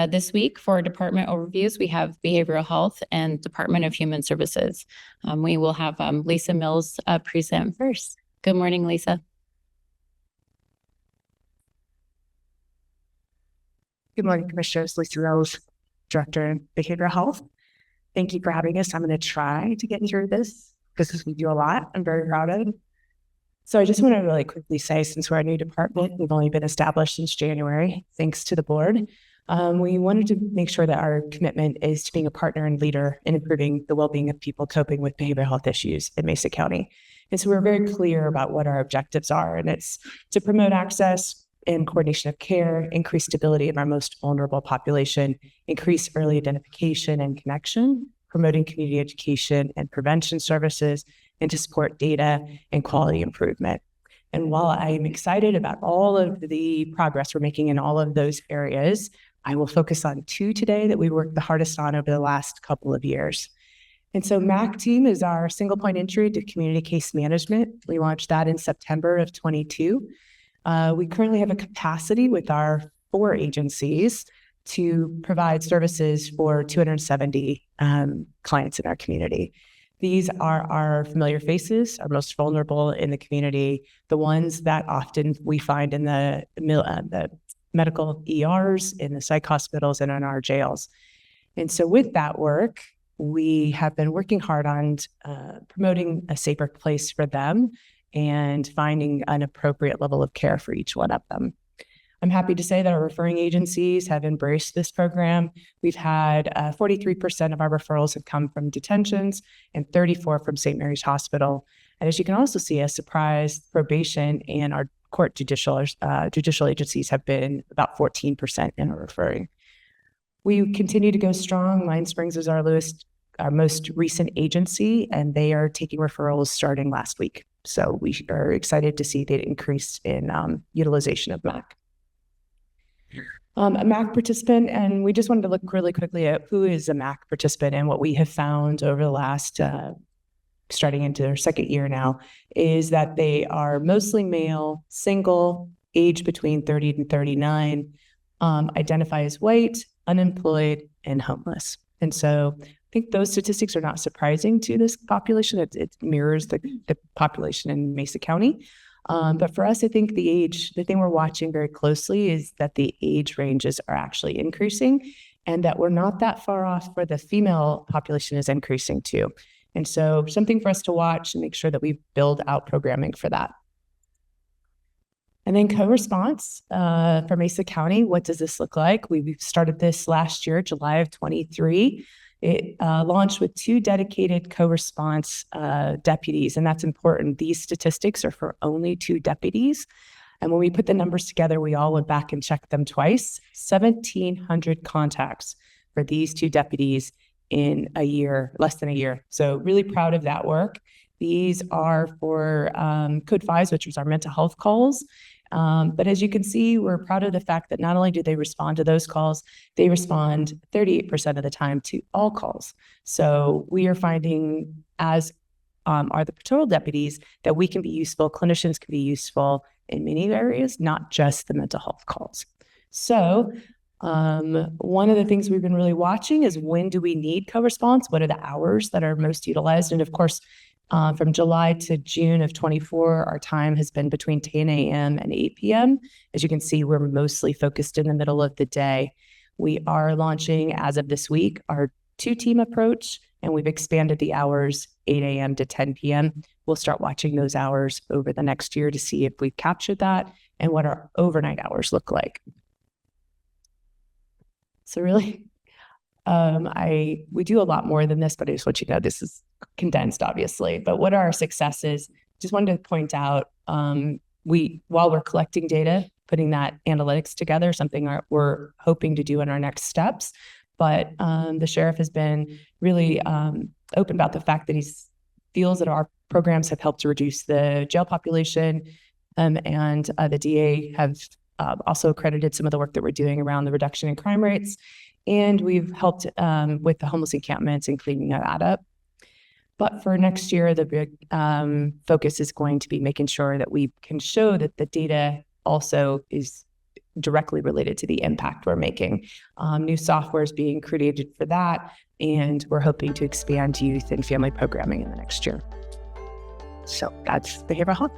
This week for department overviews, we have Behavioral Health and Department of Human Services. We will have Lisa Mills present first. Good morning, Lisa. Good morning, Commissioners. Lisa Mills, Director of Behavioral Health. Thank you for having us. I'm going to try to get through this because we do a lot. I'm very proud of it. So I just want to really quickly say, since we're a new department, we've only been established since January, thanks to the board. We wanted to make sure that our commitment is to being a partner and leader in improving the well-being of people coping with behavioral health issues in Mesa County. And so we're very clear about what our objectives are, and it's to promote access and coordination of care, increase stability in our most vulnerable population, increase early identification and connection, promoting community education and prevention services, and to support data and quality improvement. And while I'm excited about all of the progress we're making in all of those areas, I will focus on two today that we worked the hardest on over the last couple of years. And so MAC team is our single point entry to community case management. We launched that in September of 22. We currently have a capacity with our 4 agencies to provide services for 270 clients in our community. These are our familiar faces, our most vulnerable in the community, the ones that often we find in the medical ERs, in the psych hospitals, and in our jails. And so with that work, we have been working hard on promoting a safer place for them and finding an appropriate level of care for each one of them. I'm happy to say that our referring agencies have embraced this program. We've had 43% of our referrals have come from detentions and 34% from St. Mary's Hospital. And as you can also see, a surprise, probation and our court judicial agencies have been about 14% in our referring. We continue to go strong. Line Springs is our most recent agency, and they are taking referrals starting last week. So we are excited to see the increase in utilization of MAC. A MAC participant, and we just wanted to look really quickly at who is a MAC participant, and what we have found over the last, starting into their second year now, is that they are mostly male, single, age between 30 and 39, identify as white, unemployed, and homeless. And so I think those statistics are not surprising to this population. It mirrors the population in Mesa County. But for us, I think the thing we're watching very closely is that the age ranges are actually increasing, and that we're not that far off where the female population is increasing too. And so something for us to watch and make sure that we build out programming for that. And then co-response for Mesa County, what does this look like? We started this last year, July of 23. It launched with 2 dedicated co-response deputies, and that's important. These statistics are for only 2 deputies. And when we put the numbers together, we all went back and checked them twice. 1,700 contacts for these 2 deputies in a year, less than a year. So really proud of that work. These are for Code 5s, which was our mental health calls. But as you can see, we're proud of the fact that not only do they respond to those calls, they respond 38% of the time to all calls. So we are finding, as are the patrol deputies, that we can be useful, clinicians can be useful in many areas, not just the mental health calls. So one of the things we've been really watching is, when do we need co-response? What are the hours that are most utilized? And of course, from July to June of 24, our time has been between 10 a.m. and 8 p.m. As you can see, we're mostly focused in the middle of the day. We are launching, as of this week, our 2-team approach, and we've expanded the hours 8 a.m. to 10 p.m. We'll start watching those hours over the next year to see if we've captured that and what our overnight hours look like. So really, we do a lot more than this, but I just want you to know this is condensed, obviously. But what are our successes? Just wanted to point out, while we're collecting data, putting that analytics together, something we're hoping to do in our next steps. But the sheriff has been really open about the fact that he feels that our programs have helped to reduce the jail population, and the DA have also accredited some of the work that we're doing around the reduction in crime rates. And we've helped with the homeless encampments and cleaning that up. But for next year, the big focus is going to be making sure that we can show that the data also is directly related to the impact we're making. New software is being created for that, and we're hoping to expand youth and family programming in the next year. So that's behavioral health.